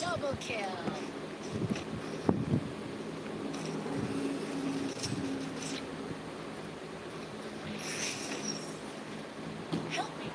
Double kill. Help me.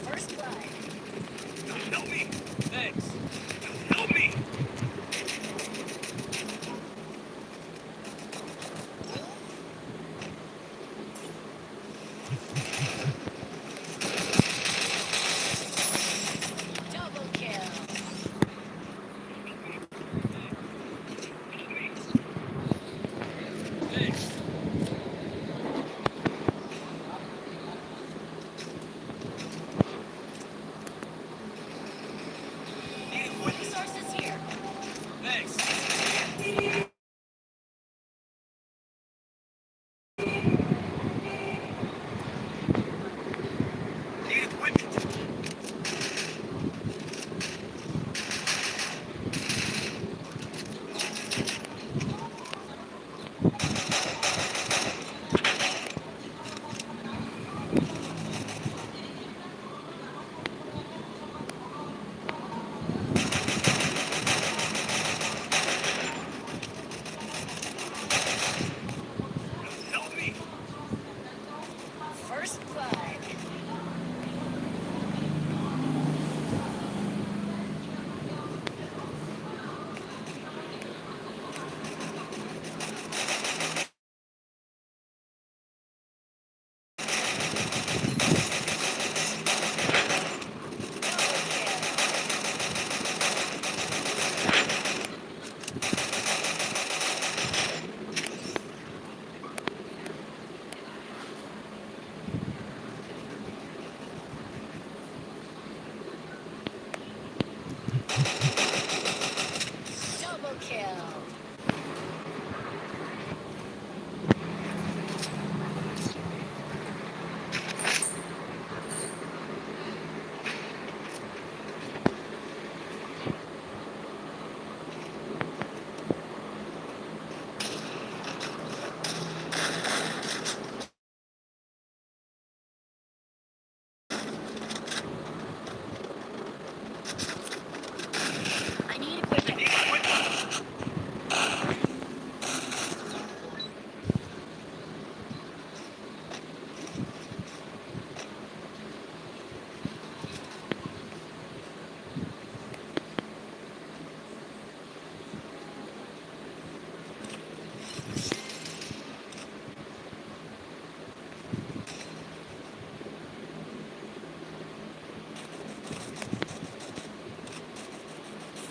First blood. Help me! Thanks. Help me! Double kill. Thanks. Need equipment. Resources here. Thanks. Need equipment. Help me! First blood. Double kill. Double kill. I need equipment. Need equipment.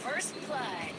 First blood.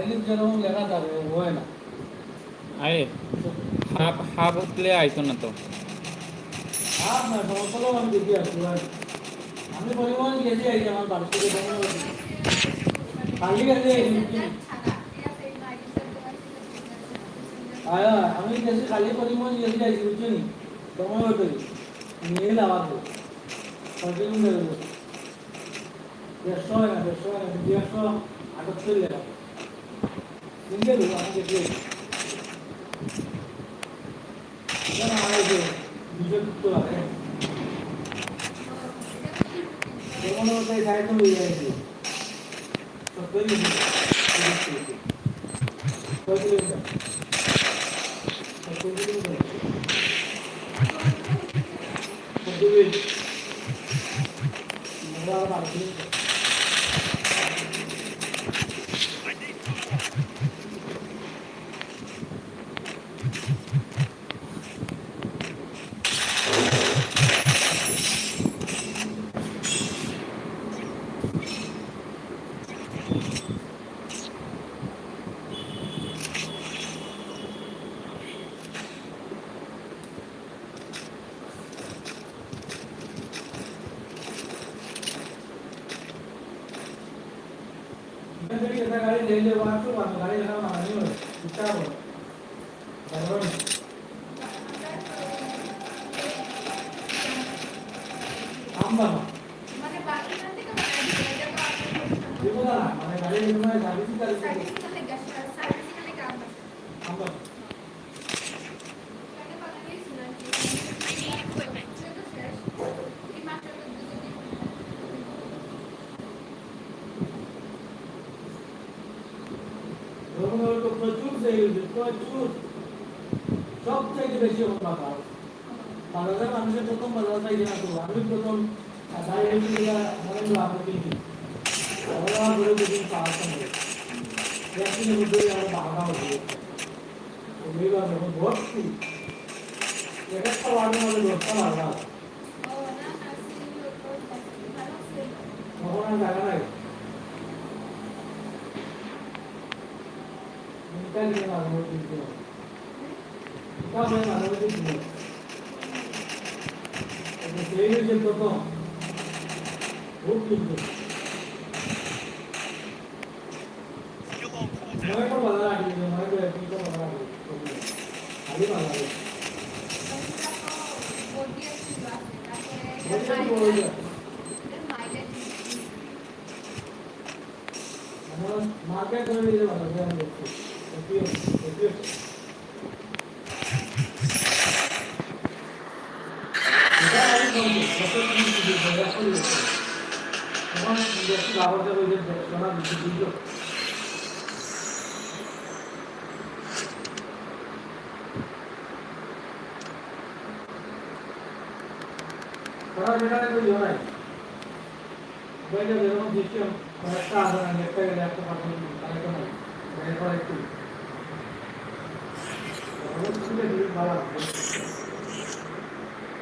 Chinese যেরকম লেখা থাকে হয় না। আরে half উঠলে আইতো না তো। আর না সমস্যাও আমি দেখি আসছি ভাই। আমি পরিমাণ গেছি আইছি আমার বাড়ি থেকে খালি গেছে আমি গেছি খালি পরিমাণ গেছি আইছি বুঝছো নি সময় হতো নিয়ে যাওয়া তো কন্টিনিউ করে দেবো 150 হয় না 278 লেখা নিয়ে দেবো আমি দেখি আমার এই যে 270 লাগে যেমন ওটাই সাইড হয়ে যাচ্ছে 70 kilometre 70 kilometre I need food. गाड़ी ले ले वहां से वहां गाड़ी लगा ना नहीं हो इतना हो बराबर हम बाबा মানে বাকি না থেকে মানে এটা তো देखो ना मैंने गाड़ी में सर्विस कर সার্ভিসিং মানে সার্ভিসিং মানে কাম हम बाबा লাগে পাতা নেই শুনলাম কি I need equipment. সেটা শেষ এই মাত্র তো দুদিন लोगों को प्रचुर सेल प्रचुर सब চাইতে বেশি বাবা বাজারে মানুষের প্রথম বাজার চাইছে না তো আমি প্রথম দাঁড়িয়ে গিয়ে মনে লাভ কিনছি আমরা বড় দিন পাওয়া সম্ভব একদিনের মধ্যে আমরা বাধা হচ্ছে ওইবার যখন ভর্তি একটা ওয়ার্ডের মধ্যে দশটা বাধা ও না আসি লোক ভালো সেল তখন আর জায়গা নাই এটা নিয়ে মাঝে মধ্যে দিতে হবে এটা হয়ে মাঝে মধ্যে দিতে হবে সেই যে প্রথম খুব কিন্তু Still on cooldown. मैं तो बदला आगे मैं तो ऐसे तो बदला आगे खाली बदला आगे বডি আছে বাসে बोलिए তারপরে बोलिए মাইলেজ हम मार्केट कर लीजिए बदला हम देखते देखिए देखिए এটা আমি বলছি কত তুমি কি বলা করি তখন দেখি আবার যে ওই যে সোনা দিল ওরা যেখানে কই হয় ওই যে যেরকম দৃশ্য একটা আছে না একটা গেলে একটা পাঠানো আরেকটা নাই এরপর একটু অবশ্যই ভিড় ভালো আছে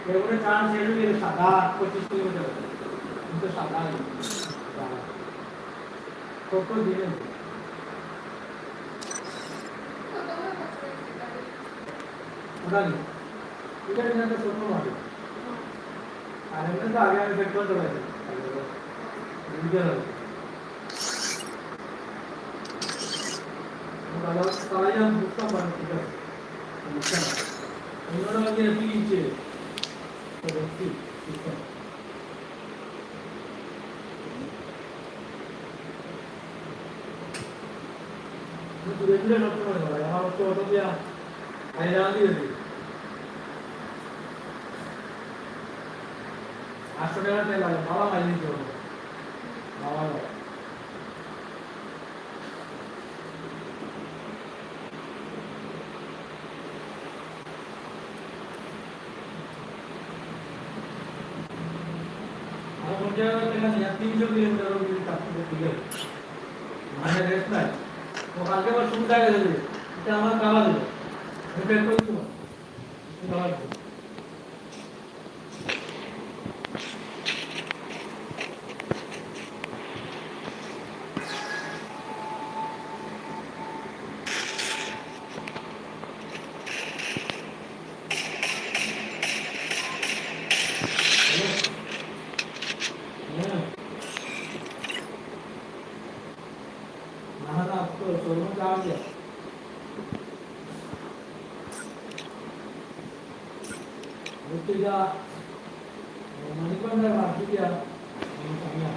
এগুলো চান্স এলে সাদা 25 কিলোমিটার কিন্তু সাদা কত দিনে ওটা নেই এটা নিয়ে তো ছোট মাটি আর এমনি তো আগে আমি পেট্রোল চালাইছি ডিজেল ওটা চালাই আমি বুঝতাম পারি ঠিক আছে বুঝতাম অন্যরা আগে কি দিচ্ছে তো দেখছি বুঝতাম দূরে দূরে নষ্ট করে দেওয়া আমার হচ্ছে অটো দিয়া হাইরান দিয়ে দিই 800 টাকা তেল লাগে ভালো মাইলেজ দিতে হবে ভালো আর কোন জায়গায় তেল নিয়ে 300 কিলোমিটার অবধি তাপমাত্রা দিলে মানে রেস্ট নাই ও কালকে আবার শুরু জায়গা দেবে এটা আমার কালা দেবে এটা একটু দিব কালা দেবে ഒത്തിരി മണിക്കൂറിൻ്റെ വർദ്ധിക്കുക സമയം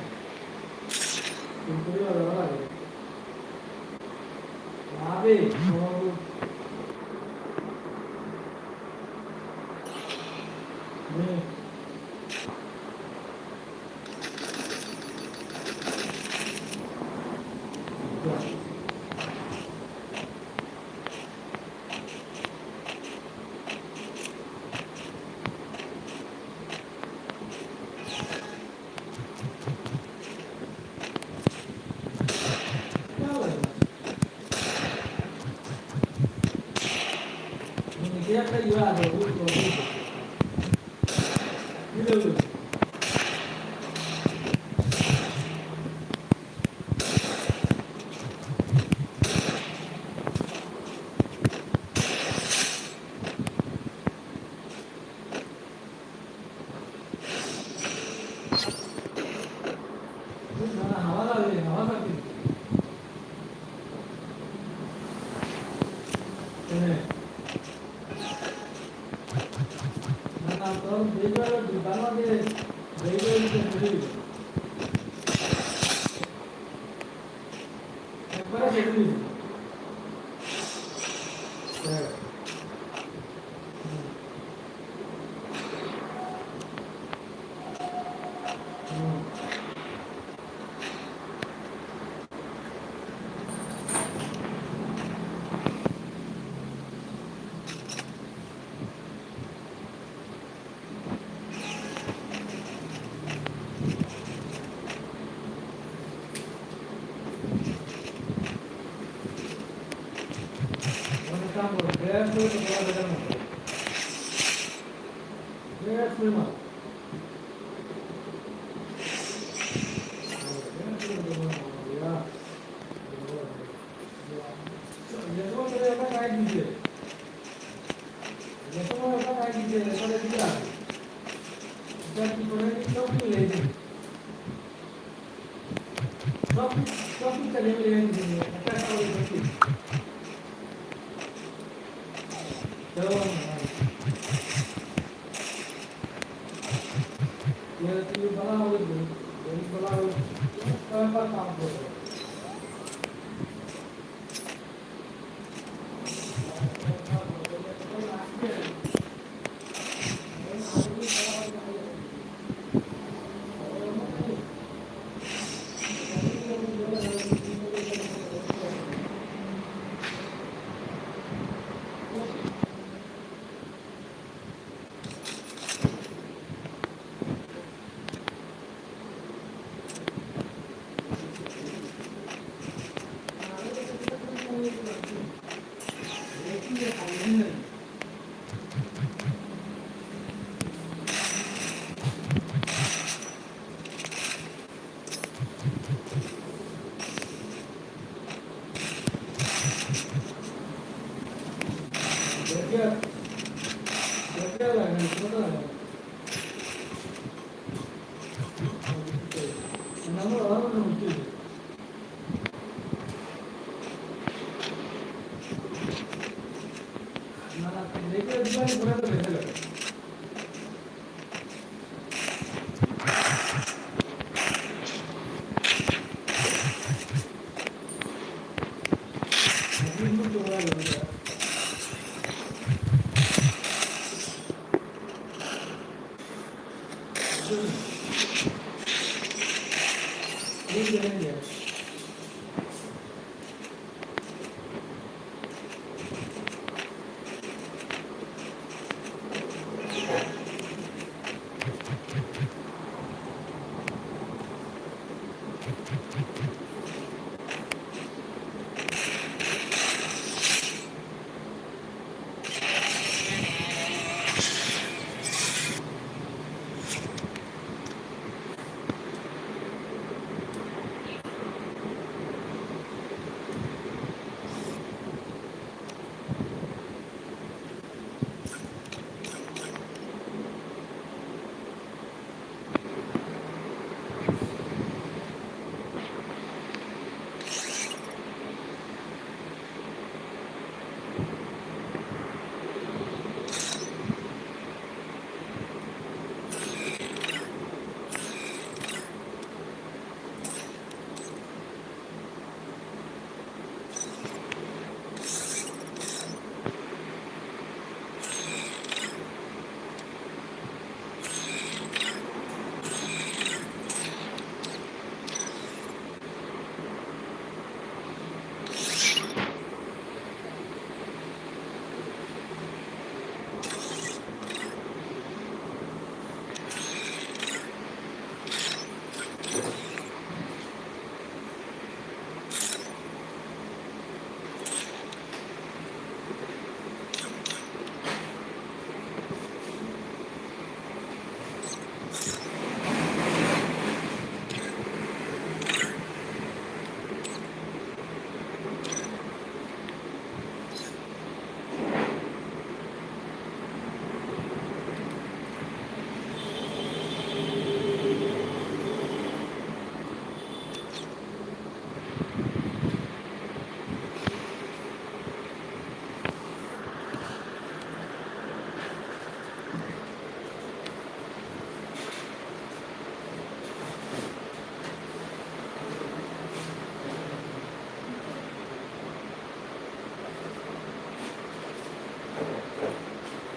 കുട്ടികൾ വേറെ ആവേ Siapa juga ada gitu. Hawa lagi, hawa lagi. Ini. Kalau belajar di bawah dia, belajar itu sendiri. Apa sendiri?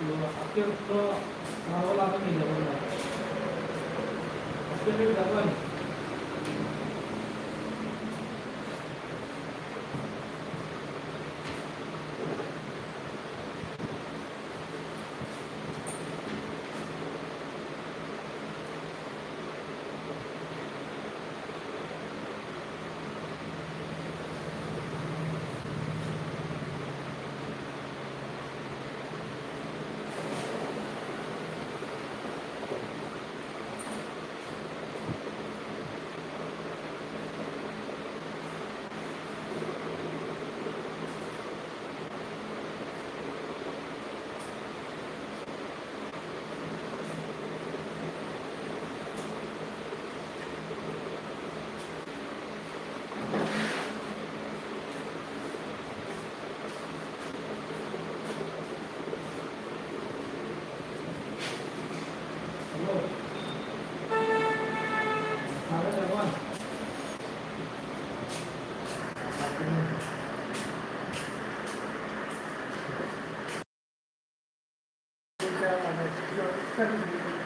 আজকে তো আমার বলা আমি নিয়ে যাবো না আজকে নিয়ে যাবো আমি হ্যালো সাড়ে যাবো Thank you.